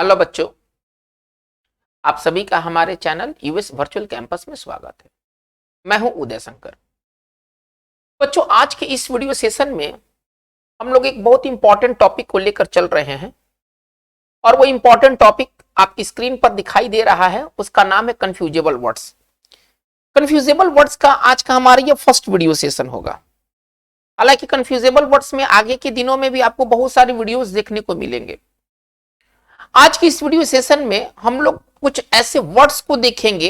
Hello बच्चों, आप सभी का हमारे चैनल यूएस वर्चुअल कैंपस में स्वागत है। मैं हूं उदय शंकर। बच्चों, आज के इस वीडियो सेशन में हम लोग एक बहुत इंपॉर्टेंट टॉपिक को लेकर चल रहे हैं और वो इंपॉर्टेंट टॉपिक आपकी स्क्रीन पर दिखाई दे रहा है। उसका नाम है कंफ्यूजेबल वर्ड्स। कंफ्यूजेबल वर्ड्स का आज का हमारा ये फर्स्ट वीडियो सेशन होगा। हालांकि कंफ्यूजेबल वर्ड्स में आगे के दिनों में भी आपको बहुत सारी वीडियोस देखने को मिलेंगे। आज की इस वीडियो सेशन में हम लोग कुछ ऐसे वर्ड्स को देखेंगे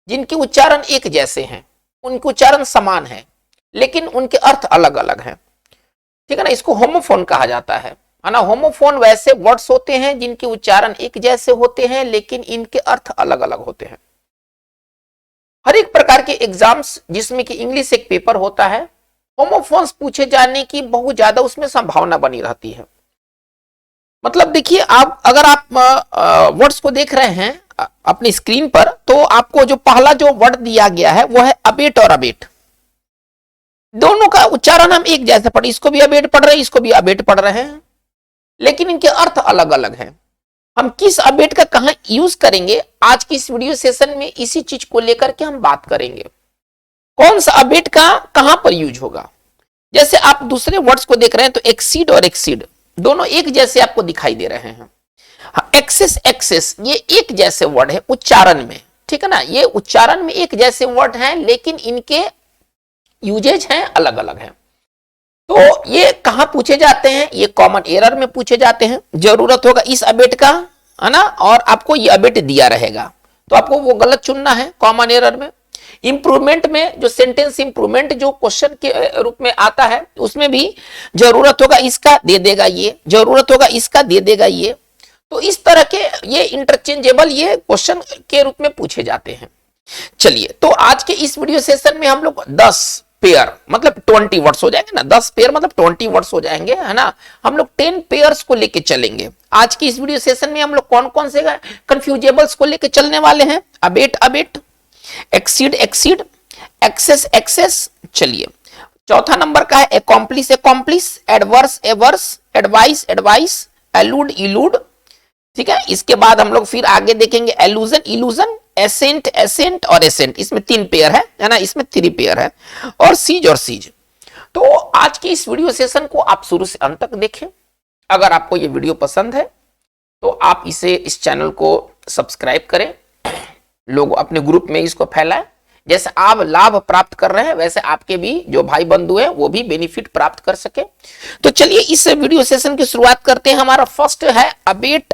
जिनके उच्चारण एक जैसे हैं, उनके उच्चारण समान है, लेकिन उनके अर्थ अलग अलग हैं। ठीक है ना। इसको होमोफोन कहा जाता है ना। होमोफोन वैसे वर्ड्स होते हैं जिनके उच्चारण एक जैसे होते हैं लेकिन इनके अर्थ अलग अलग होते हैं। हर एक प्रकार के एग्जाम्स जिसमें कि इंग्लिश एक पेपर होता है, होमोफोन्स पूछे जाने की बहुत ज्यादा उसमें संभावना बनी रहती है। मतलब देखिए, अगर आप वर्ड्स को देख रहे हैं अपनी स्क्रीन पर, तो आपको जो पहला जो वर्ड दिया गया है वो है अबेट और अबेट। दोनों का उच्चारण हम एक जैसे पढ़, इसको भी अबेट पढ़ रहे हैं, इसको भी अबेट पढ़ रहे हैं, लेकिन इनके अर्थ अलग अलग हैं। हम किस अबेट का कहां यूज करेंगे, आज की इस वीडियो सेशन में इसी चीज को लेकर के हम बात करेंगे। कौन सा अबेट का कहां पर यूज होगा। जैसे आप दूसरे वर्ड्स को देख रहे हैं तो एक्सीड और एक्सीड दोनों एक जैसे आपको दिखाई दे रहे हैं। एक्सेस एक्सेस ये एक जैसे वर्ड है उच्चारण में, ठीक है ना। ये उच्चारण में एक जैसे वर्ड हैं लेकिन इनके यूजेज हैं अलग अलग हैं। तो ये कहां पूछे जाते हैं, ये कॉमन एरर में पूछे जाते हैं। जरूरत होगा इस अबेट का, है ना, और आपको ये अबेट दिया रहेगा तो आपको वो गलत चुनना है कॉमन एरर में। इंप्रूवमेंट में जो सेंटेंस इंप्रूवमेंट जो क्वेश्चन के रूप में आता है उसमें भी जरूरत होगा इसका दे देगा ये, जरूरत होगा इसका दे देगा ये। तो इस तरह के ये इंटरचेंजेबल ये क्वेश्चन के रूप में पूछे जाते हैं। चलिए, तो आज के इस वीडियो सेशन में हम लोग 10 पेयर मतलब 20 वर्ड्स हो जाएंगे ना। 10 पेयर मतलब 20 वर्ड्स हो जाएंगे, है ना। हम लोग 10 पेयर्स को लेके चलेंगे। आज की इस वीडियो सेशन में हम लोग कौन कौन से कंफ्यूजेबल्स को लेके चलने वाले हैं। Abate abet, accede exceed, access excess. चलिए, चौथा नंबर का है accomplice accomplish, adverse averse, advice advise, allude elude. ठीक है। इसके बाद हम लोग फिर आगे देखेंगे एलूजन इलूजन, एसेंट एसेंट और एसेंट। इसमें 3 पेयर है ना, इसमें 3 पेयर है, और सीज और सीज। तो आज की इस वीडियो सेशन को आप शुरू से अंत तक देखें। अगर आपको ये वीडियो पसंद है तो आप इस चैनल को सब्सक्राइब करें, लोग अपने ग्रुप में इसको फैलाएं। जैसे आप लाभ प्राप्त कर रहे हैं वैसे आपके भी जो भाई बंधु हैं वो भी बेनिफिट प्राप्त कर सके। तो चलिए इस वीडियो सेशन की शुरुआत करते हैं। हमारा फर्स्ट है अबेट।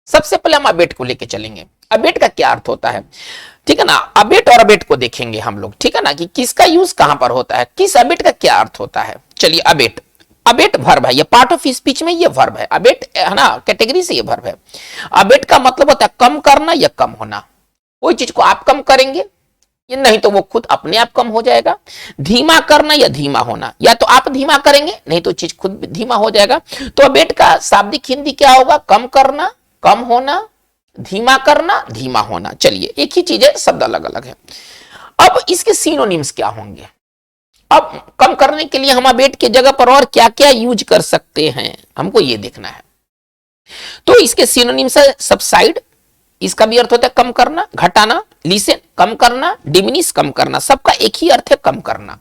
सबसे पहले हम अबेट को लेके चलेंगे। अबेट का क्या अर्थ होता है, ठीक है ना। अबेट और अबेट को देखेंगे हम लोग, ठीक है ना, कि किसका यूज कहां पर होता है, किस अबेट का क्या अर्थ होता है। चलिए, अबेट अबेट वर्ब है, ये पार्ट ऑफ स्पीच में ये वर्ब है। अबेट, है ना, कैटेगरी से ये वर्ब है। अबेट का मतलब होता है कम करना या कम होना। कोई चीज को आप कम करेंगे, ये नहीं तो वो खुद अपने आप कम हो जाएगा। धीमा करना या धीमा होना, या तो आप धीमा करेंगे नहीं तो चीज खुद धीमा हो जाएगा। तो अबेट का शाब्दिक हिंदी क्या होगा, कम करना, कम होना, धीमा करना, धीमा होना। चलिए, एक ही चीज है, शब्द अलग अलग है। अब इसके सिनोनिम्स क्या होंगे। अब कम करने के लिए हम अबेट की जगह पर और क्या क्या यूज कर सकते हैं, हमको ये देखना है। तो इसके सिनोनिम्स है सबसाइड, इसका भी अर्थ होता है कम करना, घटाना, लिसन कम करना, डिमिनिश कम करना। सबका एक ही अर्थ है कम करना।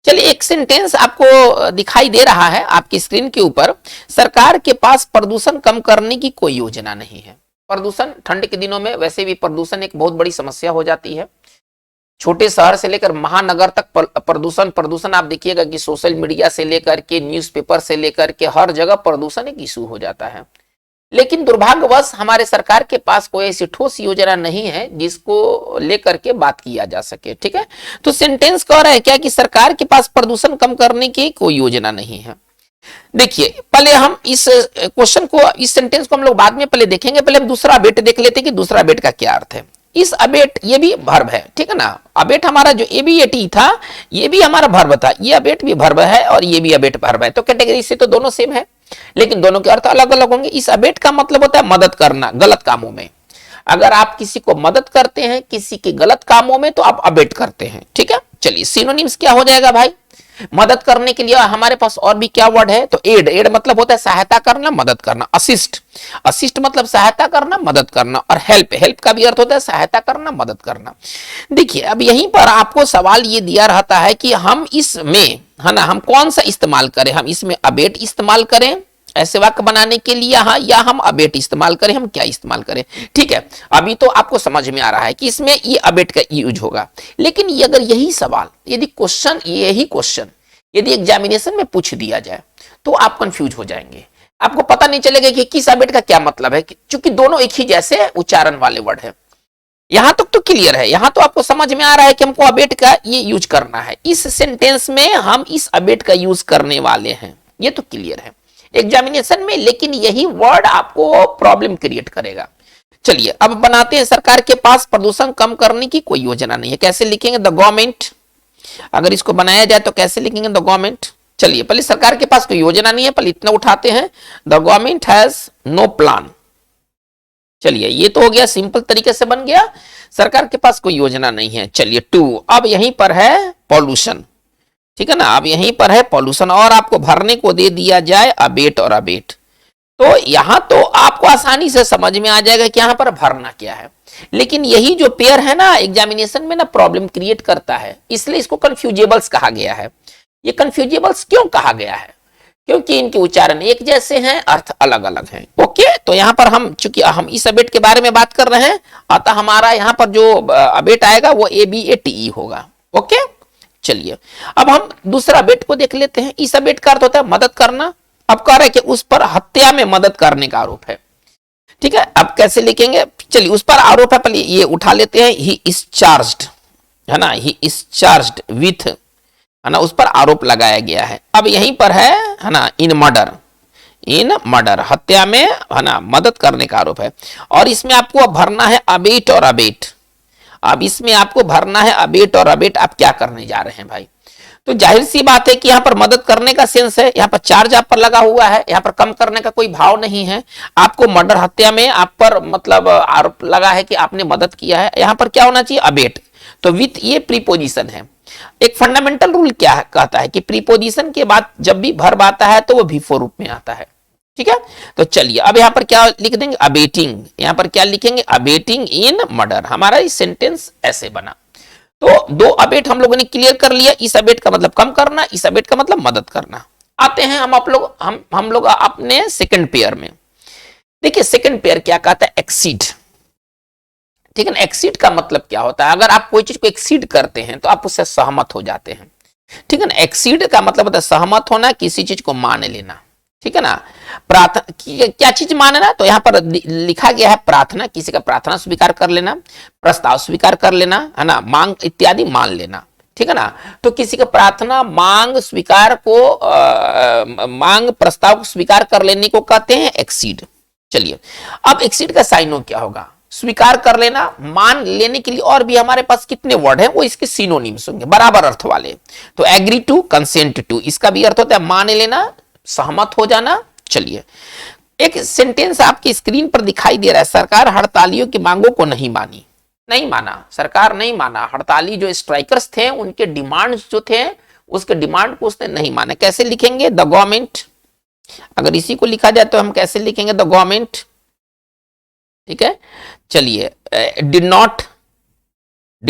चलिए, एक सेंटेंस आपको दिखाई दे रहा है आपकी स्क्रीन के ऊपर। सरकार के पास प्रदूषण कम करने की कोई योजना नहीं है। प्रदूषण ठंड के दिनों में वैसे भी प्रदूषण एक बहुत बड़ी समस्या हो जाती है। छोटे शहर से लेकर महानगर तक प्रदूषण आप देखिएगा कि सोशल मीडिया से लेकर के न्यूज़पेपर से लेकर के हर जगह प्रदूषण एक इशू हो जाता है। लेकिन दुर्भाग्यवश हमारे सरकार के पास कोई ऐसी ठोस योजना नहीं है जिसको लेकर के बात किया जा सके। ठीक है। तो सेंटेंस कह रहा है क्या कि सरकार के पास प्रदूषण कम करने की कोई योजना नहीं है। देखिए, पहले हम इस क्वेश्चन को, इस सेंटेंस को हम लोग बाद में पहले देखेंगे। पहले हम दूसरा अबेट देख लेते हैं कि दूसरा अबेट का क्या अर्थ है। इस अबेट, ये भी वर्ब है, ठीक है ना। अबेट हमारा जो एबीएटी था ये भी हमारा वर्ब था, ये अबेट भी वर्ब है और ये भी अबेट वर्ब है। तो कैटेगरी से तो दोनों सेम है लेकिन दोनों के अर्थ अलग अलग होंगे। इस अबेट का मतलब होता है मदद करना गलत कामों में। अगर आप किसी को मदद करते हैं किसी के गलत कामों में तो आप अबेट करते हैं। ठीक है। चलिए, सिनोनिम्स क्या हो जाएगा भाई। मदद करने के लिए हमारे पास और भी क्या वर्ड है, तो एड, एड मतलब होता है सहायता करना, मदद करना। असिस्ट, असिस्ट मतलब सहायता करना, मदद करना। और हेल्प, हेल्प का भी अर्थ होता है सहायता करना, मदद करना। देखिए अब यहीं पर आपको सवाल ये दिया रहता है कि हम इसमें, है ना, हम कौन सा इस्तेमाल करें, हम इसमें अबेट इस्तेमाल करें ऐसे वाक्य बनाने के लिए, हाँ, या हम अबेट इस्तेमाल करें, हम क्या इस्तेमाल करें। ठीक है, अभी तो आपको समझ में आ रहा है कि इसमें ये अबेट का यूज होगा। लेकिन ये अगर यही सवाल, यदि क्वेश्चन, यही क्वेश्चन यदि एग्जामिनेशन में पूछ दिया जाए तो आप कंफ्यूज हो जाएंगे, आपको पता नहीं चलेगा कि किस अबेट का क्या मतलब है, क्योंकि दोनों एक ही जैसे उच्चारण वाले वर्ड है। यहां तक तो क्लियर है, यहां तो आपको समझ में आ रहा है कि हमको अबेट का ये यूज करना है, इस सेंटेंस में हम इस अबेट का यूज करने वाले हैं, ये तो क्लियर है एग्जामिनेशन में। लेकिन यही वर्ड आपको प्रॉब्लम क्रिएट करेगा। चलिए अब बनाते हैं, सरकार के पास प्रदूषण कम करने की कोई योजना नहीं है। कैसे लिखेंगे, द गवर्नमेंट, अगर इसको बनाया जाए तो कैसे लिखेंगे, द गवर्नमेंट। चलिए पहले सरकार के पास कोई योजना नहीं है, पहले इतना उठाते हैं, the government has no plan. चलिए ये तो हो गया, सिंपल तरीके से बन गया, सरकार के पास कोई योजना नहीं है। चलिए टू, अब यहीं पर है पॉल्यूशन, ठीक है ना, अब यहीं पर है पॉल्यूशन, और आपको भरने को दे दिया जाए अबेट और अबेट, तो यहां तो आपको आसानी से समझ में आ जाएगा कि यहां पर भरना क्या है। लेकिन यही जो पेयर है ना, एग्जामिनेशन में ना प्रॉब्लम क्रिएट करता है, इसलिए इसको कंफ्यूजेबल्स कहा गया है। ये कंफ्यूजेबल्स क्यों कहा गया है, क्योंकि इनके उच्चारण एक जैसे हैं, अर्थ अलग अलग हैं। ओके, तो यहां पर हम, चूंकि हम इस अबेट के बारे में बात कर रहे हैं, अतः हमारा यहां पर जो अबेट आएगा वो ABATE होगा। ओके, चलिए अब हम दूसरा अबेट को देख लेते हैं। इस अबेट का अर्थ होता है मदद करना। अब कह रहे हैं कि उस पर हत्या में मदद करने का आरोप है। ठीक है, अब कैसे लिखेंगे, चलिए उस पर आरोप है, पहले ये उठा लेते हैं, ही इज चार्ज्ड, है ना, ही इज चार्ज्ड विथ, है ना, उस पर आरोप लगाया गया है। अब यहीं पर है ना, इन मर्डर, इन मर्डर, हत्या में, है ना, मदद करने का आरोप है। और इसमें आपको भरना है अबेट और अबेट। अब इसमें आपको भरना है अबेट और अबेट। आप क्या करने जा रहे हैं भाई, तो जाहिर सी बात है कि यहां पर मदद करने का सेंस है, यहां पर चार्ज आप पर लगा हुआ है, यहां पर कम करने का कोई भाव नहीं है। आपको मर्डर, हत्या में आप पर मतलब आरोप लगा है कि आपने मदद किया है, यहां पर क्या होना चाहिए, अबेट। तो विथ ये प्रीपोजिशन है। एक फंडामेंटल रूल क्या कहता है कि प्रीपोजिशन के बाद जब भी वर्ब आता है तो वो V4 रूप में आता है। ठीक है, तो चलिए अब यहां पर क्या लिख देंगे, अबेटिंग, यहां पर क्या लिखेंगे, अबेटिंग इन मर्डर। हमारा इस सेंटेंस ऐसे बना। तो दो अबेट हम लोगों ने क्लियर कर लिया, इस अबेट का मतलब कम करना, इस अबेट का मतलब मदद करना। आते हैं हम लोग अपने सेकंड पेयर में। देखिए सेकंड पेयर क्या कहता है, एक्सीड। ठीक है ना, एक्सीड का मतलब क्या होता है, अगर आप कोई चीज को एक्सीड करते हैं तो आप उससे सहमत हो जाते हैं। ठीक है ना, एक्सीड का मतलब होता है सहमत होना, किसी चीज को मान लेना। ठीक है ना, प्रार्थना, क्या चीज मानना, तो यहां पर लिखा गया है प्रार्थना, किसी का प्रार्थना स्वीकार कर लेना, प्रस्ताव स्वीकार कर लेना, है ना, मांग इत्यादि मान लेना। ठीक है ना, तो किसी का प्रार्थना, मांग स्वीकार को मांग प्रस्ताव को स्वीकार कर लेने को कहते हैं एक्सीड। चलिए अब एक्सीड का साइनो क्या होगा, स्वीकार कर लेना, मान लेने के लिए और भी हमारे पास कितने वर्ड हैं, वो इसके सिनोनिम्स होंगे, बराबर अर्थ वाले। तो एग्री टू, कंसेंट टू, इसका भी अर्थ होता है मान लेना, सहमत हो जाना। चलिए एक सेंटेंस आपकी स्क्रीन पर दिखाई दे रहा है, सरकार हड़तालियों की मांगों को नहीं मानी। नहीं माना, सरकार नहीं माना, हड़ताली जो स्ट्राइकर्स थे उनके डिमांड्स जो थे, उसके डिमांड को उसने नहीं माना। कैसे लिखेंगे, द गवर्नमेंट। अगर इसी को लिखा जाए तो हम कैसे लिखेंगे, द गवर्नमेंट। ठीक है, चलिए डिड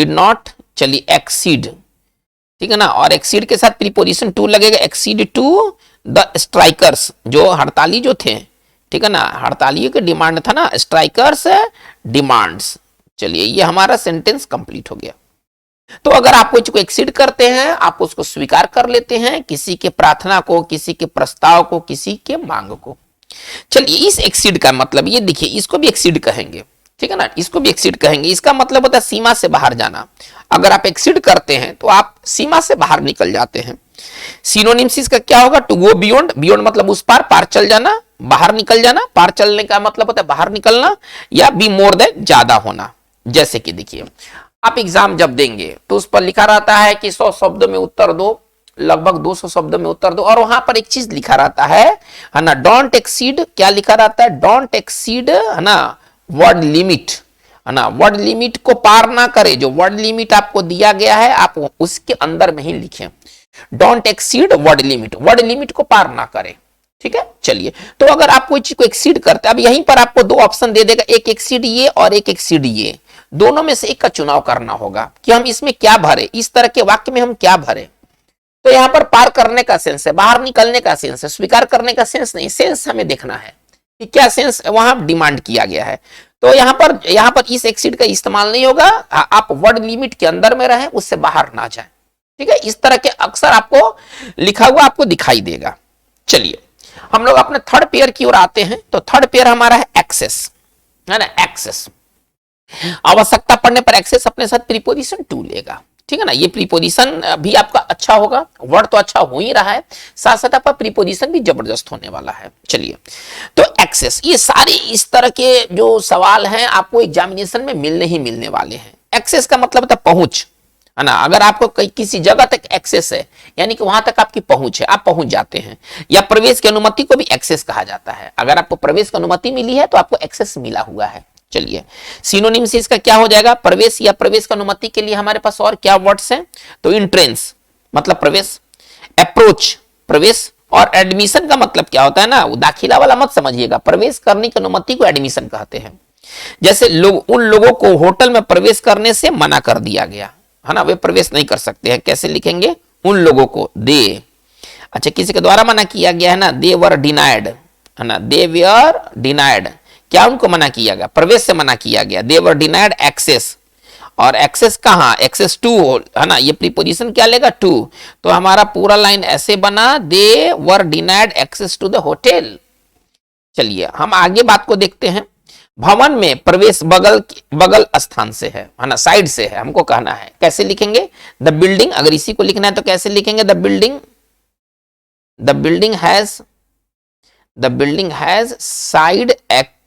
नॉट, चलिए एक्सीड। ठीक है ना, और एक्सीड के साथ प्रीपोजिशन टू लगेगा, एक्सीड टू द स्ट्राइकर्स, जो हड़ताली जो थे। ठीक है ना, हड़तालियों के डिमांड था ना, स्ट्राइकर्स डिमांड्स। चलिए ये हमारा सेंटेंस कंप्लीट हो गया। तो अगर आप कुछ को एक्सीड करते हैं, आप उसको स्वीकार कर लेते हैं, किसी के प्रार्थना को, किसी के प्रस्ताव को, किसी के मांग को। चलिए इस एक्सीड का मतलब ये देखिए, इसको भी एक्सीड कहेंगे। ठीक है ना, इसको भी एक्सीड कहेंगे। इसका मतलब होता है सीमा से बाहर जाना। अगर आप एक्सीड करते हैं तो आप सीमा से बाहर निकल जाते हैं। सिनोनिम्स इसका क्या होगा, टू गो बियॉन्ड, बियॉन्ड मतलब उस पार, पार चल जाना, बाहर निकल जाना। पार चलने का मतलब होता है बाहर निकलना, या बी मोर देन, ज्यादा होना। जैसे कि देखिए आप एग्जाम जब देंगे तो उस पर लिखा रहता है कि 100 शब्दों में उत्तर दो, लगभग 200 शब्दों में उत्तर दो, और वहां पर एक चीज लिखा रहता है ना, डोंट एक्सीड। क्या लिखा रहता है, डोंट एक्सीड, है ना, वर्ड लिमिट, है ना, वर्ड लिमिट को पार ना करे। जो वर्ड लिमिट आपको दिया गया है आप उसके अंदर में ही लिखें। डोंट एक्सीड वर्ड लिमिट को पार ना करें। ठीक है, चलिए, तो अगर आप कोई चीज को एक्सीड करते हैं, अब यहीं पर आपको दो ऑप्शन दे देगा, एक एक्सीड ये और एक एक्सीड ये, दोनों में से एक का चुनाव करना होगा कि हम इसमें क्या भरे, इस तरह के वाक्य में हम क्या भरे। तो यहां पर पार करने का सेंस है, बाहर निकलने का सेंस है, स्वीकार करने का सेंस नहीं, सेंस हमें देखना है कि क्या सेंस वहां डिमांड किया गया है। तो यहां पर इस एक्सीड का इस्तेमाल नहीं होगा, आप वर्ड लिमिट के अंदर में रहे, उससे बाहर ना जाए। ठीक है, इस तरह के अक्सर आपको लिखा हुआ आपको दिखाई देगा। चलिए, हम लोग अपने थर्ड पेयर की ओर आते हैं। तो थर्ड पेयर हमारा है एक्सेस, है ना, एक्सेस। आवश्यकता पड़ने पर एक्सेस अपने साथ प्रीपोजिशन टू लेगा। ठीक है ना, ये प्रीपोजिशन भी आपका अच्छा होगा, वर्ड तो अच्छा हो ही रहा है, साथ साथ आपका प्रीपोजिशन भी जबरदस्त होने वाला है। चलिए, तो एक्सेस, ये सारे इस तरह के जो सवाल हैं आपको एग्जामिनेशन में मिलने ही मिलने वाले हैं। एक्सेस का मतलब होता है पहुंच, है ना, अगर आपको किसी जगह तक एक्सेस है, यानी कि वहां तक आपकी पहुंच है, आप पहुंच जाते हैं। या प्रवेश की अनुमति को भी एक्सेस कहा जाता है, अगर आपको प्रवेश की अनुमति मिली है तो आपको एक्सेस मिला हुआ है। चलिए, सिनोनिम से इसका क्या हो जाएगा, प्रवेश या प्रवेश की अनुमति के लिए हमारे पास और क्या वर्ड्स हैं, तो इंट्रेंस मतलब प्रवेश, अप्रोच प्रवेश, और एडमिशन का मतलब क्या होता है ना, वो दाखिला वाला मत समझिएगा, प्रवेश करने की अनुमति को एडमिशन कहते हैं। जैसे उन लोगों को होटल में प्रवेश करने से मना कर दिया गया, है ना, वे प्रवेश नहीं कर सकते हैं। कैसे लिखेंगे, उन लोगों को, दे, अच्छा किसी के द्वारा मना किया गया है ना, दे वर डिनाइड, है ना, दे वर डिनाइड, क्या उनको मना किया गया, प्रवेश से मना किया गया, दे वर डिनाइड एक्सेस। और एक्सेस कहां, एक्सेस टू, है ना, ये प्रीपोजिशन क्या लेगा, टू। तो हमारा पूरा लाइन ऐसे बना, they were denied access to the hotel. चलिए, हम आगे बात को देखते हैं। भवन में प्रवेश बगल स्थान से है ना, साइड से है, हमको कहना है। कैसे लिखेंगे, द बिल्डिंग, अगर इसी को लिखना है तो कैसे लिखेंगे, द बिल्डिंग हैज साइड,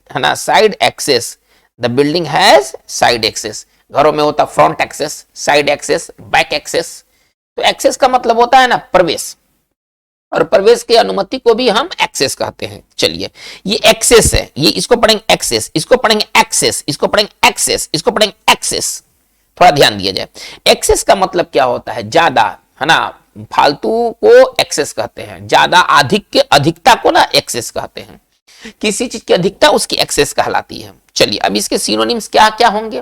है ना, side access, the building has side access. घरों में होता front access, side access, back access. तो एक्सेस का मतलब होता है ना प्रवेश, और प्रवेश की अनुमति को भी हम एक्सेस कहते हैं। चलिए, ये एक्सेस है, ये इसको पढ़ेंगे एक्सेस, इसको पढ़ेंगे एक्सेस, इसको पढ़ेंगे एक्सेस, इसको पढ़ेंगे एक्सेस। थोड़ा ध्यान दिया जाए, एक्सेस का मतलब क्या होता है, ज्यादा, है ना, फालतू को एक्सेस कहते हैं, ज्यादा, अधिक के अधिकता को ना एक्सेस कहते हैं। किसी चीज की अधिकता उसकी एक्सेस कहलाती है। चलिए, अब इसके सिनोनिम्स क्या क्या होंगे,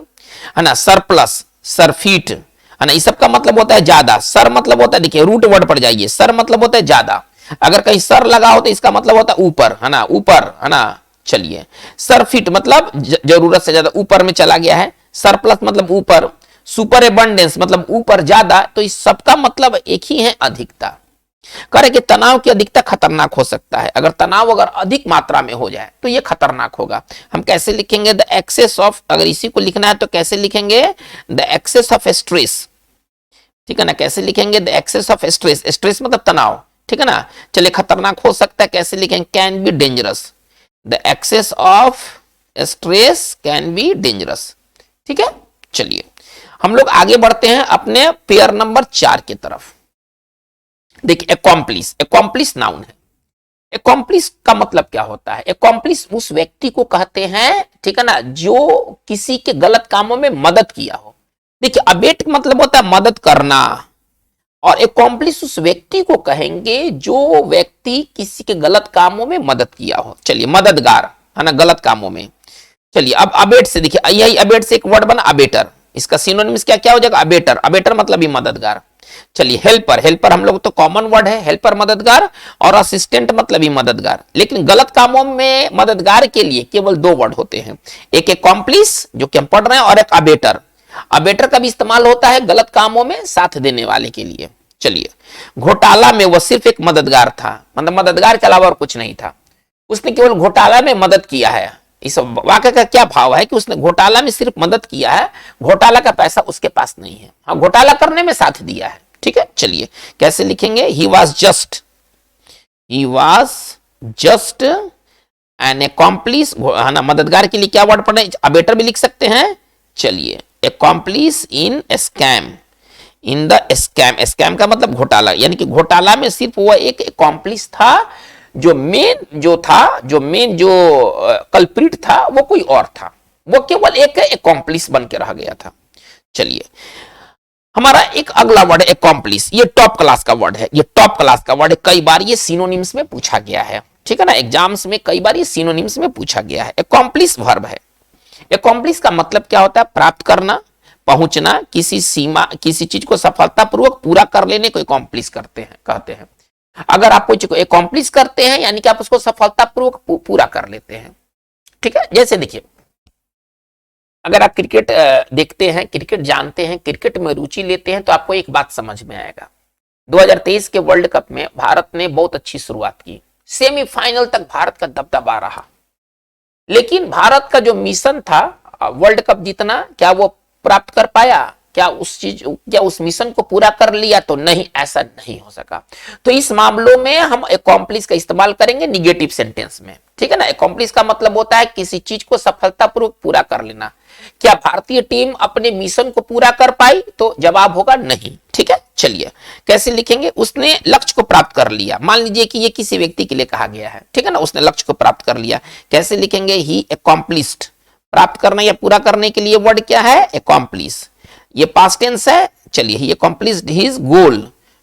है ना, सरप्लस, सरफीट, है ना, इस सब का मतलब होता है ज्यादा। सर मतलब होता है, देखिए रूट वर्ड पर जाइए, सर मतलब होता है ज्यादा, अगर कहीं सर लगा हो तो इसका मतलब होता है ऊपर, है ना, ऊपर, है ना। चलिए, सरफिट मतलब जरूरत से ज्यादा ऊपर में चला गया है, सरप्लस मतलब ऊपर, सुपर एबंडेंस मतलब ऊपर ज्यादा। तो इस सबका मतलब एक ही है, अधिकता। करे कि तनाव की अधिकता खतरनाक हो सकता है, अगर तनाव अगर अधिक मात्रा में हो जाए तो यह खतरनाक होगा। हम कैसे लिखेंगे, द एक्सेस ऑफ, अगर इसी को लिखना है तो कैसे लिखेंगे, द एक्सेस ऑफ स्ट्रेस। ठीक है ना, कैसे लिखेंगे, the excess of stress, stress मतलब तनाव। ठीक है ना, चलिए, खतरनाक हो सकता है, कैसे लिखेंगे, can be dangerous, the excess of stress can be dangerous. ठीक है, चलिए हम लोग आगे बढ़ते हैं अपने पेयर नंबर 4 की तरफ। देखिए, एकॉम्प्लिस, एकॉम्प्लिस नाउन है। एकॉम्प्लिस का मतलब क्या होता है, एकॉम्प्लिस उस व्यक्ति को कहते हैं, ठीक है ना, जो किसी के गलत कामों में मदद किया हो। देखिए, अबेट मतलब होता है मदद करना, और एकॉम्प्लिस उस व्यक्ति को कहेंगे जो व्यक्ति किसी के गलत कामों में मदद किया हो। चलिए, मददगार, है ना, गलत कामों में। चलिए, अब अबेट से देखिए, यही अबेट से एक वर्ड बना अबेटर, इसका सिनोनिम्स क्या क्या हो जाएगा, अबेटर, अबेटर मतलब ही मददगार। चलिए, हेल्पर, हेल्पर हम लोग तो कॉमन वर्ड है, हेल्पर मददगार, और असिस्टेंट मतलब ही मददगार। लेकिन गलत कामों में मददगार के लिए केवल 2 वर्ड होते हैं, एक एकॉम्प्लिस जो कि हम पढ़ रहे हैं, और एक अबेटर। अबेटर का भी इस्तेमाल होता है गलत कामों में साथ देने वाले के लिए। चलिए, घोटाला में वह सिर्फ एक मददगार था, मतलब मददगार के अलावा और कुछ नहीं था, उसने केवल घोटाला में मदद किया है। इस वाक्य का क्या भाव है कि उसने घोटाला में सिर्फ मदद किया है, घोटाला का पैसा उसके पास नहीं है, हाँ, घोटाला करने में साथ दिया है। ठीक है, चलिए कैसे लिखेंगे, ही वॉज जस्ट एन एकॉम्प्लिस, है ना, मददगार के लिए क्या वर्ड पढ़े, अबेटर भी लिख सकते हैं। चलिए, accomplice in scam, in the scam, scam का मतलब घोटाला, यानी कि घोटाला में सिर्फ वह एक एकॉम्प्लिस था, जो मेन जो कल्प्रिट था वो कोई और था, वो केवल एक एकॉम्प्लिस बन के रह गया था। चलिए, हमारा एक अगला वर्ड है अकॉम्प्लिश। ये टॉप क्लास का वर्ड है, ये टॉप क्लास का वर्ड है। कई बार ये सिनोनिम्स में पूछा गया है, ठीक है ना, एग्जाम्स में कई बार ये सिनोनिम्स में पूछा गया है। अकॉम्प्लिश वर्ब है। अकॉम्प्लिश का मतलब क्या होता है? प्राप्त करना, पहुंचना, किसी सीमा, किसी चीज को सफलतापूर्वक पूरा कर लेने को अकॉम्प्लिश करते हैं, कहते हैं। अगर आप कोई चीज को अकॉम्प्लिश करते हैं यानी कि आप उसको सफलतापूर्वक पूरा कर लेते हैं, ठीक है। जैसे देखिए, अगर आप क्रिकेट देखते हैं, क्रिकेट जानते हैं, क्रिकेट में रुचि लेते हैं, तो आपको एक बात समझ में आएगा। 2023 के वर्ल्ड कप में भारत ने बहुत अच्छी शुरुआत की, सेमीफाइनल तक भारत का दबदबा रहा, लेकिन भारत का जो मिशन था वर्ल्ड कप जीतना, क्या वो प्राप्त कर पाया? क्या उस मिशन को पूरा कर लिया? तो नहीं, ऐसा नहीं हो सका। तो इस मामलों में हम अकॉम्प्लिश का इस्तेमाल करेंगे निगेटिव सेंटेंस में, ठीक है ना। अकॉम्प्लिश का मतलब होता है किसी चीज को सफलतापूर्वक पूरा कर लेना। क्या भारतीय टीम अपने मिशन को पूरा कर पाई? तो जवाब होगा नहीं, ठीक है। चलिए कैसे लिखेंगे? उसने लक्ष्य को प्राप्त कर लिया। मान लीजिए कि ये किसी व्यक्ति के लिए कहा गया है, ठीक है ना, उसने लक्ष्य को प्राप्त कर लिया। कैसे लिखेंगे? ही अकॉम्प्लिश्ड। प्राप्त करना या पूरा करने के लिए वर्ड क्या है? अकॉम्प्लिश। ये पास्ट टेंस है। चलिए, ही अकॉम्प्लिश्ड हिज गोल।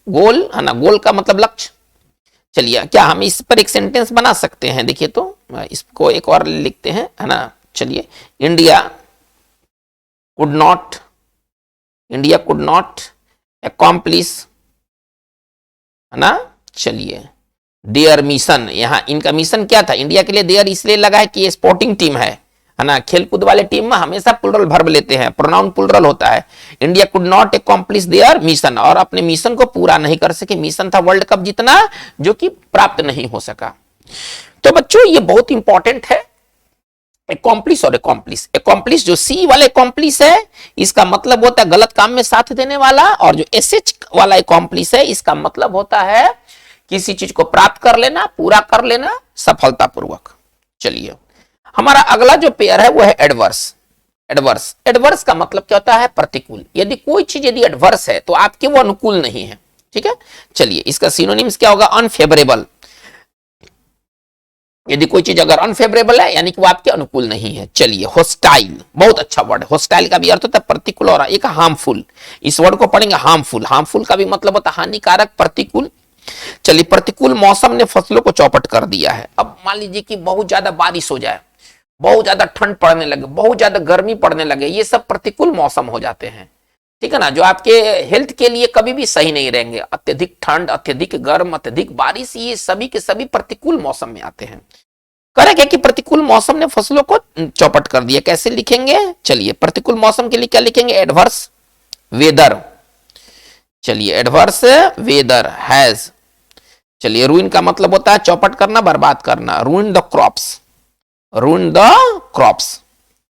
गोल है ना, गोल का मतलब लक्ष्य। चलिए, क्या हम इस पर एक सेंटेंस बना सकते हैं? देखिए तो इसको एक और लिखते हैं, है ना। चलिए, इंडिया कुड नॉट अकॉम्प्लिश, है ना। चलिए, देयर मिशन, यहां इनका मिशन क्या था? इंडिया के लिए देयर इसलिए लगा है कि ये स्पोर्टिंग टीम है ना। खेलकूद वाले टीम में हमेशा प्लुरल वर्ब लेते हैं, प्रोनाउन प्लुरल होता है। India could not accomplish there mission, और अपने मिशन को पूरा नहीं कर सके। मिशन था वर्ल्ड कप जीतना, जो कि प्राप्त नहीं हो सका। तो बच्चों, ये बहुत इंपॉर्टेंट है, अकॉम्प्लिश और अकॉम्प्लिश। अकॉम्प्लिश जो सी वाले अकॉम्प्लिश है, इसका मतलब होता है गलत काम में साथ देने वाला, और जो एसएच वाला अकॉम्प्लिश है, इसका मतलब होता है किसी चीज को प्राप्त कर लेना, पूरा कर लेना सफलतापूर्वक। चलिए, हमारा अगला जो पेयर है वो है एडवर्स। एडवर्स, एडवर्स का मतलब क्या होता है? प्रतिकूल। यदि कोई चीज यदि एडवर्स है तो आपके वो अनुकूल नहीं है, ठीक है। चलिए, इसका सिनोनिम्स क्या होगा? अनफेवरेबल। यदि कोई चीज अगर अनफेवरेबल है यानी कि वो आपके अनुकूल नहीं है। चलिए, होस्टाइल, बहुत अच्छा वर्ड है। होस्टाइल का भी अर्थ होता है प्रतिकूल, और एक हार्मफुल। इस वर्ड को पढ़ेंगे हार्मफुल। हार्मफुल का भी मतलब होता है हानिकारक, प्रतिकूल। चलिए, प्रतिकूल मौसम ने फसलों को चौपट कर दिया है। अब मान लीजिए कि बहुत ज्यादा बारिश हो जाए, बहुत ज्यादा ठंड पड़ने लगे, बहुत ज्यादा गर्मी पड़ने लगे, ये सब प्रतिकूल मौसम हो जाते हैं, ठीक है ना, जो आपके हेल्थ के लिए कभी भी सही नहीं रहेंगे। अत्यधिक ठंड, अत्यधिक गर्म, अत्यधिक बारिश, ये सभी के सभी प्रतिकूल मौसम में आते हैं। करेक्ट है कि प्रतिकूल मौसम ने फसलों को चौपट कर दिया। कैसे लिखेंगे? चलिए, प्रतिकूल मौसम के लिए क्या लिखेंगे? Adverse weather. चलिए, एडवर्स वेदर हैज। चलिए, रूइन का मतलब होता है चौपट करना, बर्बाद करना। रूइन द क्रॉप्स, रूइन द क्रॉप्स।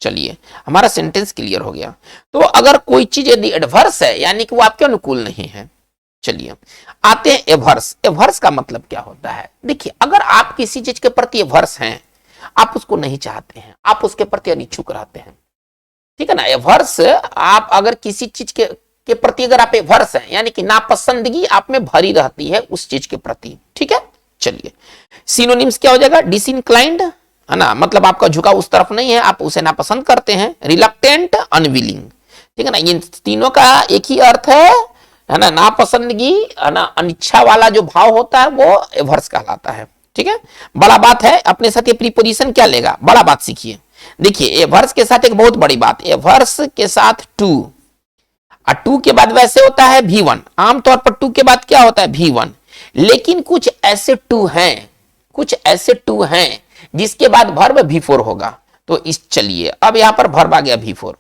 चलिए, हमारा सेंटेंस क्लियर हो गया। तो अगर कोई चीज यदि एडवर्स है यानी कि वो आपके अनुकूल नहीं है। चलिए, आते हैं एवर्स। एवर्स का मतलब क्या होता है? देखिए, अगर आप किसी चीज के प्रति एवर्स हैं, आप उसको नहीं चाहते हैं, आप उसके प्रति अनिच्छुक रहते हैं, ठीक है ना। एवर्स, आप अगर किसी चीज के प्रति अगर आप एवर्स हैं यानी कि नापसंदगी आप में भरी रहती है उस चीज के प्रति, ठीक है। चलिए, सिनोनिम्स क्या हो जाएगा? डिसइंक्लाइंड, है ना, मतलब आपका झुकाव उस तरफ नहीं है, आप उसे नापसंद करते हैं। रिलक्टेंट, अनविलिंग, ठीक है ना। इन तीनों का एक ही अर्थ है ना, नापसंदगी, है ना, अनिच्छा वाला जो भाव होता है वो एवर्स कहलाता है, ठीक है। बड़ा बात है, अपने साथ ये प्रीपोजिशन क्या लेगा? बड़ा बात सीखिए। देखिए, एवर्स के साथ एक बहुत बड़ी बात, एवर्स के साथ टू, और टू के बाद वैसे होता है V1। आमतौर पर टू के बाद क्या होता है? V1। लेकिन कुछ ऐसे टू हैं जिसके बाद वर्ब V4 होगा। तो इस, चलिए, अब यहां पर वर्ब आ गया V4।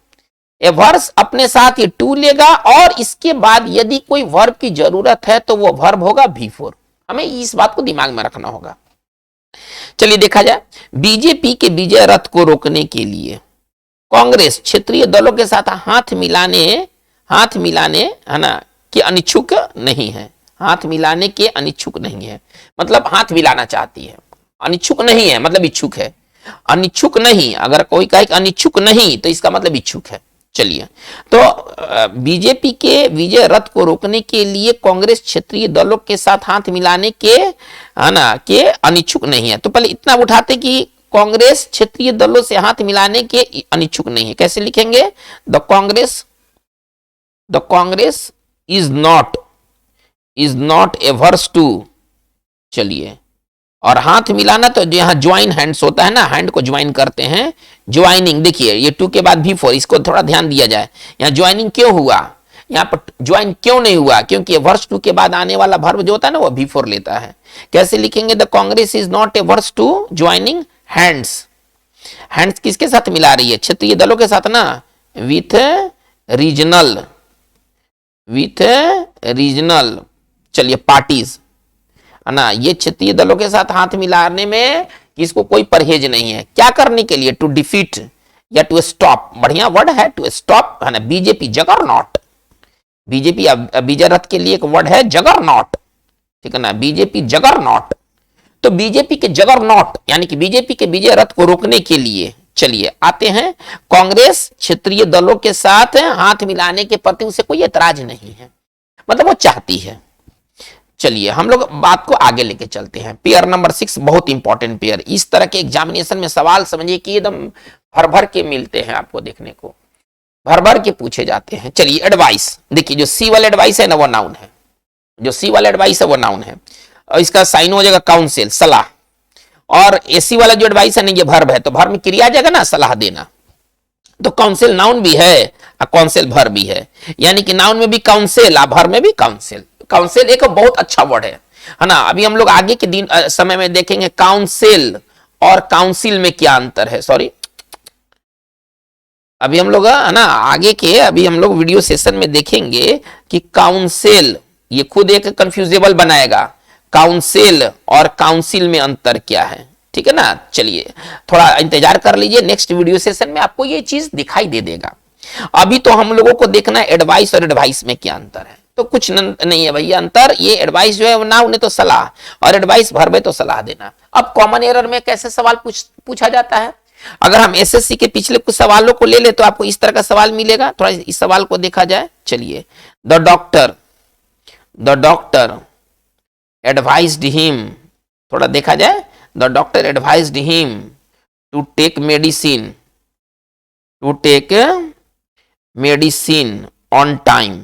एवर्स अपने साथ ये टू लेगा, और इसके बाद यदि कोई वर्ब की जरूरत है तो वो वर्ब होगा V4। हमें इस बात को दिमाग में रखना होगा। चलिए, देखा जाए, बीजेपी के विजय रथ को रोकने के लिए कांग्रेस क्षेत्रीय दलों के साथ हाथ मिलाने, है ना, के अनिच्छुक नहीं है। हाथ मिलाने के अनिच्छुक नहीं है मतलब हाथ मिलाना चाहती है। अनिच्छुक नहीं है मतलब इच्छुक है। अनिच्छुक नहीं, अगर कोई कहे अनिच्छुक नहीं तो इसका मतलब इच्छुक है। चलिए, तो बीजेपी के विजय रथ को रोकने के लिए कांग्रेस क्षेत्रीय दलों के साथ हाथ मिलाने के, है ना, के अनिच्छुक नहीं है। तो पहले इतना उठाते कि कांग्रेस क्षेत्रीय दलों से हाथ मिलाने के अनिच्छुक नहीं है। कैसे लिखेंगे? The Congress is not averse to, चलिए, और हाथ मिलाना तो यहां ज्वाइन हैंड्स होता है ना, हैंड को ज्वाइन करते हैं, ज्वाइनिंग। देखिए ये टू के बाद V4, इसको थोड़ा ध्यान दिया जाए। यहां ज्वाइनिंग क्यों हुआ, यहां पर ज्वाइन क्यों नहीं हुआ, क्योंकि वर्स टू के बाद आने वाला वर्ब जो होता है ना वो V4 लेता है। कैसे लिखेंगे, the Congress is not averse to joining hands. Hands किसके साथ मिला रही है, क्षेत्रीय दलों के साथ ना, विथ रीजनल, चलिए पार्टीज है ना, ये क्षेत्रीय दलों के साथ हाथ मिलाने में इसको कोई परहेज नहीं है। क्या करने के लिए, टू डिफीट या टू स्टॉप, बढ़िया वर्ड है टू स्टॉप है ना, बीजेपी जगरनॉट, बीजेपी विजय रथ के लिए एक वर्ड है जगरनॉट, ठीक है ना, बीजेपी जगरनॉट। तो बीजेपी के जगरनॉट यानी कि बीजेपी के विजय रथ को रोकने के लिए चलिए आते हैं, कांग्रेस क्षेत्रीय दलों के साथ हाथ मिलाने के प्रति उसे कोई एतराज नहीं है, मतलब वो चाहती है। चलिए हम लोग बात को आगे लेके चलते हैं। पेयर नंबर 6 बहुत इंपॉर्टेंट पेयर, इस तरह के एग्जामिनेशन में सवाल समझिए कि एकदम भर भर के मिलते हैं आपको, देखने को भर भर के पूछे जाते हैं। चलिए एडवाइस, देखिए जो सी वाला एडवाइस है ना वो नाउन है, जो सी वाला एडवाइस है वो नाउन है, और इसका साइन हो जाएगा काउंसिल, सलाह, और एसी वाला जो एडवाइस है ना ये वर्ब है, तो वर्ब में क्रिया आ जाएगा ना, सलाह देना। तो काउंसिल नाउन भी है और काउंसिल वर्ब भी है, यानी कि नाउन में भी काउंसिल और वर्ब में भी काउंसिल। काउंसिल एक बहुत अच्छा वर्ड है ना। अभी हम लोग आगे के दिन समय में देखेंगे काउंसिल और काउंसिल में क्या अंतर है, सॉरी, अभी हम लोग है ना आगे के अभी हम लोग वीडियो सेशन में देखेंगे कि काउंसिल ये खुद एक कंफ्यूजेबल बनाएगा, काउंसिल और काउंसिल में अंतर क्या है, ठीक है ना। चलिए थोड़ा इंतजार कर लीजिए, नेक्स्ट वीडियो सेशन में आपको ये चीज दिखाई दे देगा। अभी तो हम लोगों को देखना है एडवाइस और एडवाइस में क्या अंतर है, तो कुछ नहीं है भैया अंतर, ये एडवाइस जो है नाउन है तो सलाह, और एडवाइस वर्ब है तो सलाह देना। अब कॉमन एरर में कैसे सवाल पूछा जाता है, अगर हम एसएससी के पिछले कुछ सवालों को ले ले तो आपको इस तरह का सवाल मिलेगा, थोड़ा इस सवाल को देखा जाए। चलिए, द डॉक्टर एडवाइज्ड हिम, थोड़ा देखा जाए, the doctor advised him to take medicine on time.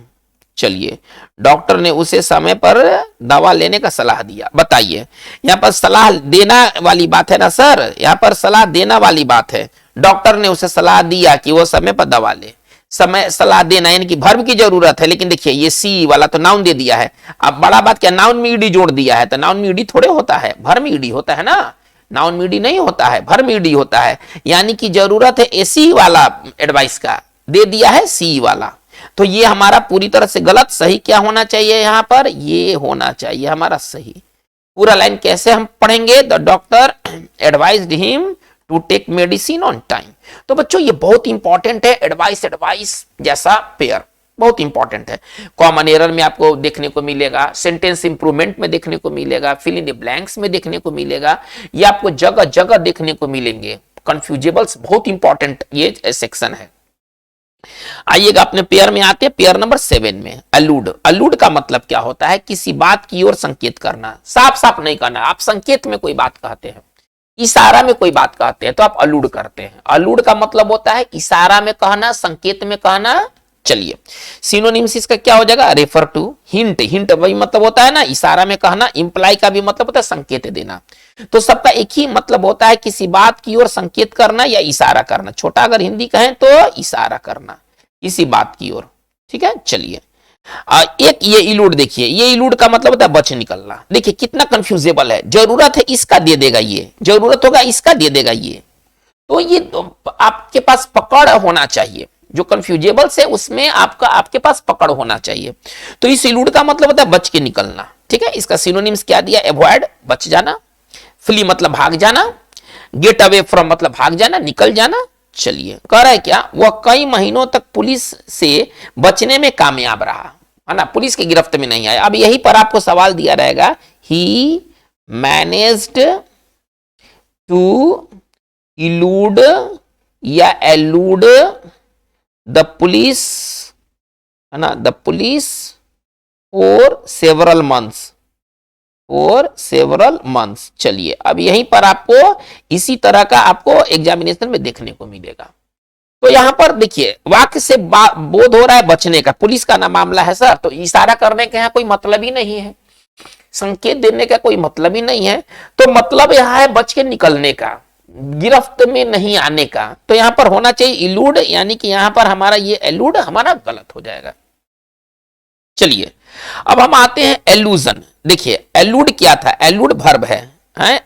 चलिए, डॉक्टर ने उसे समय पर दवा लेने का सलाह दिया। बताइए, यहां पर सलाह देना वाली बात है ना सर, यहां पर सलाह देना वाली बात है। डॉक्टर ने उसे सलाह दिया कि वो समय पर दवा ले, समय सलाह देना यानी कि वर्ब की जरूरत है, लेकिन देखिए ये सी वाला तो नाउन दे दिया है। अब बड़ा बात क्या, नाउन में ईडी जोड़ दिया है, तो नाउन में ईडी थोड़े होता है, वर्ब में ईडी होता है ना, नाउन में ईडी नहीं होता है, वर्ब में ईडी होता है, यानी कि जरूरत है एसी वाला एडवाइस का, दे दिया है सी वाला। तो ये हमारा पूरी तरह से गलत, सही क्या होना चाहिए यहां पर, ये होना चाहिए हमारा सही। पूरा लाइन कैसे हम पढ़ेंगे, the doctor advised him to take medicine on time. तो बच्चों ये बहुत इंपॉर्टेंट है, एडवाइस जैसा पेयर बहुत इंपॉर्टेंट है। कॉमन एरर में आपको देखने को मिलेगा, सेंटेंस इंप्रूवमेंट में देखने को मिलेगा, फिल इन द ब्लैंक्स में देखने को मिलेगा, ये आपको जगह जगह देखने को मिलेंगे। कंफ्यूजेबल्स बहुत इंपॉर्टेंट ये सेक्शन है। आइएगा अपने पेयर में आते हैं, पेयर नंबर 7 में अलूड का मतलब क्या होता है, किसी बात की ओर संकेत करना, साफ साफ नहीं करना। आप संकेत में कोई बात कहते हैं, इशारा में कोई बात कहते हैं तो आप अलूड करते हैं। अलूड का मतलब होता है इशारा में कहना, संकेत में कहना। चलिए सिनोनिम्स इसका क्या हो जाएगा, रेफर टू, हिंट वही मतलब होता है ना इशारा में कहना, इंप्लाई का भी मतलब होता है संकेत देना। तो सबका एक ही मतलब होता है किसी बात की ओर संकेत करना या इशारा करना। छोटा अगर हिंदी कहें तो इशारा करना किसी बात की ओर, ठीक है। चलिए एक ये इलूड, देखिए ये इलूड का मतलब होता है बच निकलना। देखिए कितना कंफ्यूजेबल है, जरूरत है इसका दे देगा ये, जरूरत होगा इसका दे देगा ये, तो ये आपके पास पकड़ होना चाहिए। जो कंफ्यूजेबल है उसमें आपके पास पकड़ होना चाहिए। तो इस इलूड का मतलब होता है बच के निकलना, ठीक है। इसका सिनोनिम्स क्या दिया, एवॉइड बच जाना, फ्ली मतलब भाग जाना, गेट अवे फ्रॉम मतलब भाग जाना, निकल जाना। चलिए कह रहा है क्या, वह कई महीनों तक पुलिस से बचने में कामयाब रहा, है ना, पुलिस की गिरफ्त में नहीं आया। अब यहीं पर आपको सवाल दिया रहेगा, ही मैनेज्ड टू इलूड या एलूड द पुलिस, है ना, the police for several months. चलिए अब यहीं पर आपको इसी तरह का आपको एग्जामिनेशन में देखने को मिलेगा। तो यहां पर देखिए वाक्य से बोध हो रहा है बचने का, पुलिस का ना मामला है सर, तो इशारा करने का यहाँ कोई मतलब ही नहीं है, संकेत देने का कोई मतलब ही नहीं है। तो मतलब यह है बच के निकलने का, गिरफ्त में नहीं आने का। तो यहां पर होना चाहिए इलूड, यानी कि यहां पर हमारा ये एलूड हमारा गलत हो जाएगा। चलिए अब हम आते हैं एलूजन। देखिए एलूड क्या था, एलूड वर्ब है,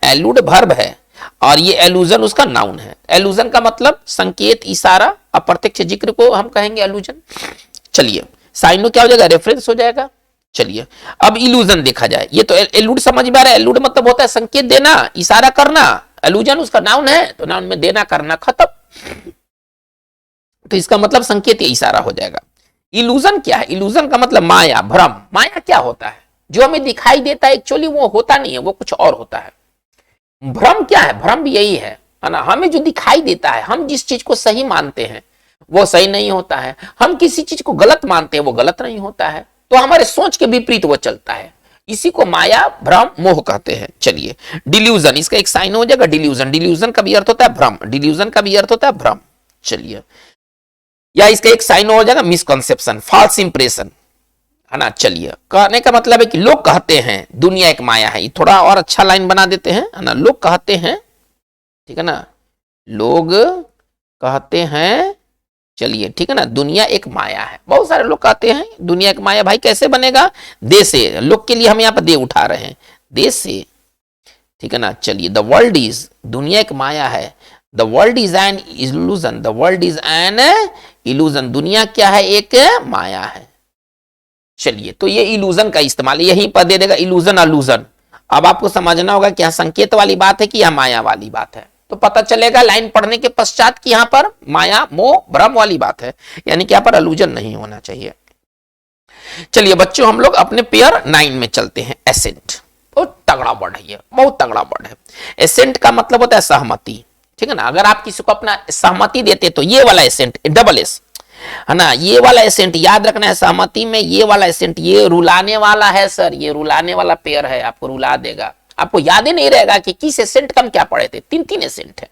एलूड वर्ब है और ये एलूजन उसका नाउन है। एलूजन का मतलब संकेत, इशारा, अप्रत्यक्ष जिक्र को हम कहेंगे एलूजन। चलिए साइनो क्या हो जाएगा, रेफरेंस हो जाएगा। चलिए अब इल्यूजन देखा जाए, ये तो एलूड समझ में आ रहा है, एलूड मतलब होता है संकेत देना, इशारा करना, एलूजन उसका नाउन है, तो नाउन में देना करना खत्म, तो इसका मतलब संकेत या इशारा हो जाएगा। इल्यूजन क्या है, इल्यूजन का मतलब माया, भ्रम। माया क्या होता है, जो हमें दिखाई देता है एक्चुअली वो होता नहीं है, वो कुछ और होता है। भ्रम क्या है, भ्रम भी यही है ना, हमें जो दिखाई देता है, हम जिस चीज को सही मानते हैं वो सही नहीं होता है, हम किसी चीज को गलत मानते हैं वो गलत नहीं होता है, तो हमारे सोच के विपरीत वो चलता है, इसी को माया, भ्रम, मोह कहते हैं। चलिए डिल्यूजन, इसका एक साइन हो जाएगा डिल्यूजन। डिल्यूजन का भी अर्थ होता है भ्रम, डिल्यूजन का भी अर्थ होता है भ्रम। चलिए या इसका एक साइन हो जाएगा मिसकंसेप्शन, फॉल्स इंप्रेशन, है ना। चलिए कहने का मतलब है कि लोग कहते हैं दुनिया एक माया है, थोड़ा और अच्छा लाइन बना देते हैं, है ना। लोग कहते हैं, ठीक है ना, लोग कहते हैं, चलिए ठीक है ना, दुनिया एक माया है। बहुत सारे लोग कहते हैं दुनिया एक माया, भाई कैसे बनेगा, दे से, लोग के लिए हम यहाँ पर दे उठा रहे हैं, दे से, ठीक है ना। चलिए द वर्ल्ड इज, दुनिया एक माया है, the world is an illusion, the world is an illusion, दुनिया क्या है, एक माया है। चलिए तो ये इल्यूजन का इस्तेमाल यहीं पर दे देगा, इल्यूजन अलूजन। अब आपको समझना होगा कि यहां संकेत वाली बात है कि यह माया वाली बात है, तो पता चलेगा लाइन पढ़ने के पश्चात कि यहां पर माया, मोह, भ्रम वाली बात है, यानी कि यहां पर अलूजन नहीं होना चाहिए। चलिए बच्चों हम लोग अपने पेयर 9 में चलते हैं। एसेंट, बहुत तगड़ा वर्ड है ये, बहुत तगड़ा वर्ड है। एसेंट का मतलब होता है सहमति, ठीक है ना। अगर आप किसी को अपना सहमति देते तो ये वाला एसेंट, डबल एस, है ना, ये वाला एसेंट याद रखना है, सहमति में ये वाला एसेंट, ये रुलाने वाला है सर, ये रुलाने वाला पेयर है, आपको रुला देगा, आपको याद ही नहीं रहेगा कि किस एसेंट का हम क्या पढ़े थे। 3-3 एसेंट है,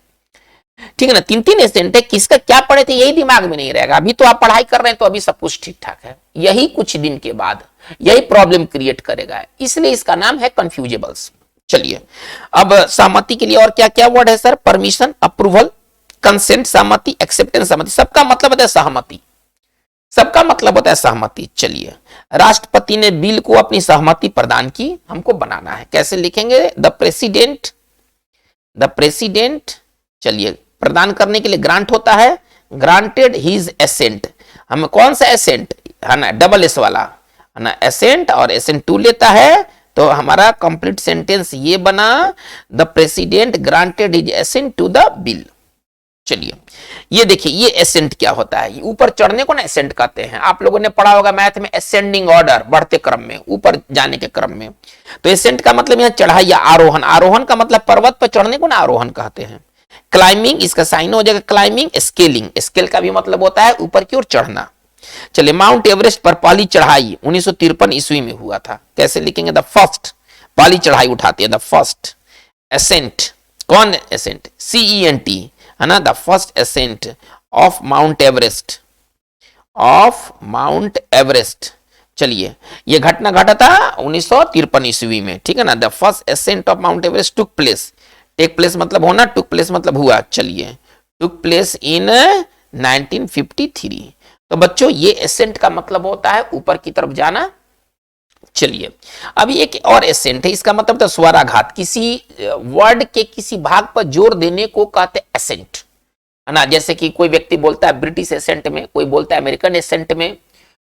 ठीक है ना, 3-3 एसेंट है, किसका क्या पढ़े थे यही दिमाग में नहीं रहेगा। अभी तो आप पढ़ाई कर रहे हैं तो अभी सब कुछ ठीक ठाक है, यही कुछ दिन के बाद यही प्रॉब्लम क्रिएट करेगा, इसलिए इसका नाम है कंफ्यूजेबल्स। चलिए अब सहमति के लिए और क्या क्या वर्ड है सर, परमिशन, अप्रूवल, कंसेंट, सहमति, एक्सेप्टेंस, सहमति, सबका मतलब होता है सहमति, सबका मतलब होता है सहमति। चलिए राष्ट्रपति ने बिल को अपनी सहमति प्रदान की, हमको बनाना है, कैसे लिखेंगे, द प्रेसिडेंट, द प्रेसिडेंट, चलिए प्रदान करने के लिए ग्रांट होता है, ग्रांटेड हिज एसेंट, हम कौन सा एसेंट, है ना, डबल एस वाला, है ना, एसेंट और एसेंट टू लेता है, तो हमारा कंप्लीट सेंटेंस ये बना, the president granted his assent to the bill. चलिए ये देखिए ये एसेंट क्या होता है, ऊपर चढ़ने को ना एसेंट कहते हैं, आप लोगों ने पढ़ा होगा मैथ में, असेंडिंग ऑर्डर, बढ़ते क्रम में, ऊपर जाने के क्रम में। तो एसेंट का मतलब यहाँ चढ़ाई या आरोहण, आरोहण का मतलब पर्वत पर चढ़ने को ना आरोहण कहते हैं। क्लाइंबिंग, इसका साइन हो जाएगा क्लाइंबिंग, स्केलिंग, स्केल का भी मतलब होता है ऊपर की ओर चढ़ना। चलिए माउंट एवरेस्ट पर पहली चढ़ाई 1953 ईस्वी में हुआ था, कैसे लिखेंगे, द फर्स्ट, पहली चढ़ाई उठाती है, द फर्स्ट एसेंट, कौन एसेंट, CENT, है ना, the first ascent of Mount Everest, of Mount Everest. चलिए ये घटना घटा था 1953 ईस्वी में, ठीक है ना, the first ascent of Mount Everest took place, take place मतलब होना, टुक प्लेस मतलब हुआ। चलिए टुक प्लेस इन 1953। तो बच्चों ये एसेंट का मतलब होता है ऊपर की तरफ जाना। चलिए अभी एक और एसेंट है, इसका मतलब तो स्वराघात, किसी वर्ड के किसी भाग पर जोर देने को कहते हैं एसेंट, है ना। जैसे कि कोई व्यक्ति बोलता है ब्रिटिश एसेंट में, कोई बोलता है अमेरिकन एसेंट में,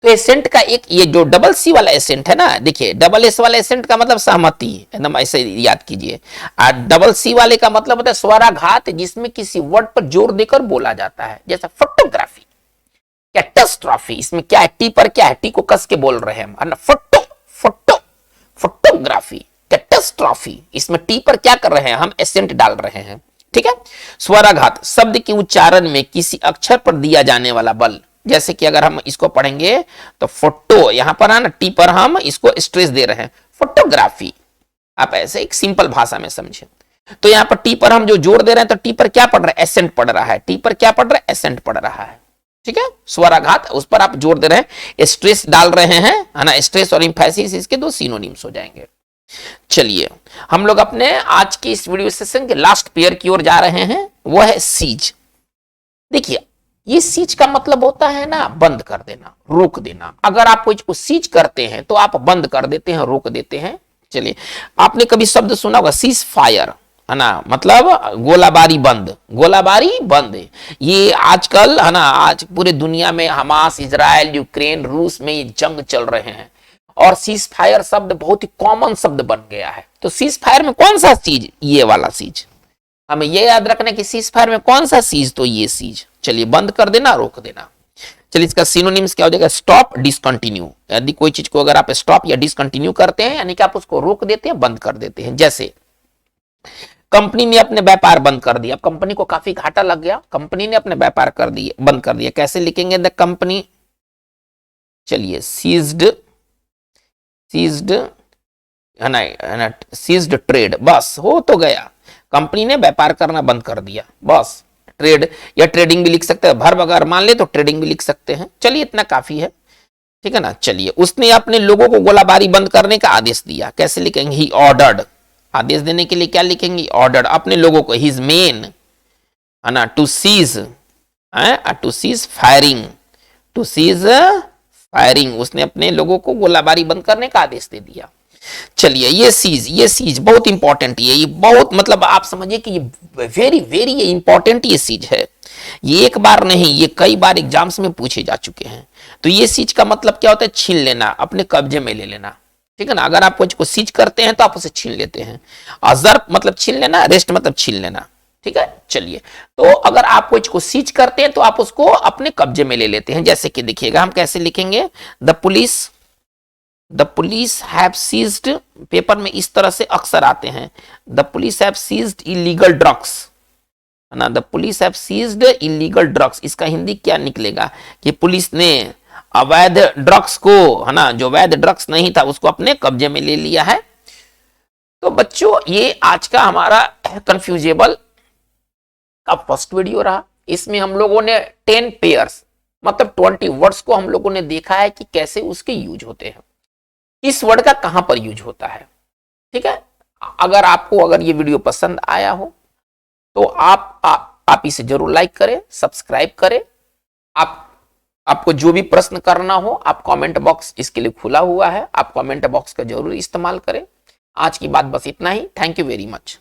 तो एसेंट का एक ये जो डबल सी वाला एसेंट है ना, देखिए डबल एस वाला एसेंट का मतलब सहमति, एकदम ऐसे याद कीजिए, और डबल सी वाले का मतलब होता है स्वराघात, जिसमें किसी वर्ड पर जोर देकर बोला जाता है, जैसा फोटोग्राफी, कैटास्ट्रॉफी, इसमें क्या है, टी पर क्या है, टी को कस के बोल रहे हैं हम, फोटो, फोटो, फोटोग्राफी, कैटास्ट्रॉफी, इसमें टी पर क्या कर रहे हैं हम, एसेंट डाल रहे हैं, ठीक है। स्वराघात, शब्द के उच्चारण में किसी अक्षर पर दिया जाने वाला बल, जैसे कि अगर हम इसको पढ़ेंगे तो फोटो, यहां पर है ना, टी पर हम इसको स्ट्रेस दे रहे हैं, फोटोग्राफी, आप ऐसे एक सिंपल भाषा में समझे। तो यहां पर टी पर हम जो जोड़ दे रहे हैं तो टी पर क्या पड़ रहा है, एसेंट पड़ रहा है, टी पर क्या पड़ रहा है, एसेंट पड़ रहा है। ठीक है, स्वराघात उस पर आप जोड़ दे रहे हैं, स्ट्रेस डाल रहे हैं, है ना। स्ट्रेस और इंफेसिस इसके दो सिनोनिम्स हो जाएंगे। चलिए हम लोग अपने आज की इस वीडियो सेशन के लास्ट पेयर की ओर जा रहे हैं, वो है सीज। देखिए ये सीज का मतलब होता है ना बंद कर देना, रोक देना। अगर आप कुछ सीज करते हैं तो आप बंद कर देते हैं, रोक देते हैं। चलिए आपने कभी शब्द सुना होगा सीज फायर, है ना, मतलब गोलाबारी बंद, गोलाबारी बंद। ये आजकल है ना, आज पूरे दुनिया में हमास, इजराइल, यूक्रेन, रूस में ये जंग चल रहे हैं और सीज फायर शब्द बहुत ही कॉमन शब्द बन गया है। तो सीज फायर में कौन सा सीज, ये वाला सीज, हमें ये याद रखना कि सीज फायर में कौन सा सीज, तो ये सीज। चलिए बंद कर देना, रोक देना। चलिए इसका सिनोनिम्स क्या हो जाएगा, स्टॉप, डिसकंटिन्यू। यदि कोई चीज को अगर आप स्टॉप या डिसकंटिन्यू करते हैं यानी कि आप उसको रोक देते हैं, बंद कर देते हैं। जैसे कंपनी ने अपने व्यापार बंद कर दिया, कंपनी को काफी घाटा लग गया, कंपनी ने अपने व्यापार कर दिए, बंद कर दिया। कैसे लिखेंगे, द कंपनी, चलिए सीज्ड, सीज्ड है ना, सीज्ड ट्रेड, बस हो तो गया, कंपनी ने व्यापार करना बंद कर दिया, बस। ट्रेड या ट्रेडिंग भी लिख सकते हैं, भर्ब अगर मान ले तो ट्रेडिंग भी लिख सकते हैं। चलिए इतना काफी है, ठीक है ना। चलिए उसने अपने लोगों को गोलाबारी बंद करने का आदेश दिया, कैसे लिखेंगे, ही ऑर्डर्ड। आदेश देने के लिए क्या लिखेंगे, ऑर्डर्ड, अपने लोगों को, हिज मेन, है ना, to cease, to cease firing, to cease firing, उसने अपने लोगों को गोलाबारी बंद करने का आदेश दे दिया। चलिए ये सीज बहुत इंपॉर्टेंट है, ये बहुत मतलब आप समझिए कि ये वेरी वेरी इंपॉर्टेंट ये सीज है। ये एक बार नहीं, ये कई बार एग्जाम्स में पूछे जा चुके हैं। तो ये सीज का मतलब क्या होता है, छीन लेना, अपने कब्जे में ले लेना, ठीक है ना। अगर आप कुछ को सीज करते हैं तो आप उसे छीन लेते हैं। अजर्ब मतलब छीन लेना, रेस्ट मतलब छीन लेना, ठीक है। चलिए तो अगर आप कुछ को सीज करते हैं तो आप उसको अपने कब्जे में ले लेते हैं। जैसे कि देखिएगा हम कैसे लिखेंगे, the police have seized, paper में इस तरह से अक्सर आते हैं, the police have seized illegal drugs, है ना, the police have seized illegal drugs. इसका हिंदी क्या निकलेगा कि पुलिस ने अवैध ड्रग्स को, है ना, जो वैध ड्रग्स नहीं था उसको अपने कब्जे में ले लिया है। तो बच्चों ये आज का हमारा कंफ्यूजेबल का फर्स्ट वीडियो रहा। इसमें हम लोगों ने 10 पेयर्स मतलब 20 वर्ड्स को हम लोगों ने देखा है कि कैसे उसके यूज होते हैं, इस वर्ड का कहां पर यूज होता है, ठीक है। अगर आपको अगर ये वीडियो पसंद आया हो तो आप इसे जरूर लाइक करें, सब्सक्राइब करें। आपको जो भी प्रश्न करना हो आप कमेंट बॉक्स इसके लिए खुला हुआ है, आप कमेंट बॉक्स का जरूर इस्तेमाल करें। आज की बात बस इतना ही। Thank you very much.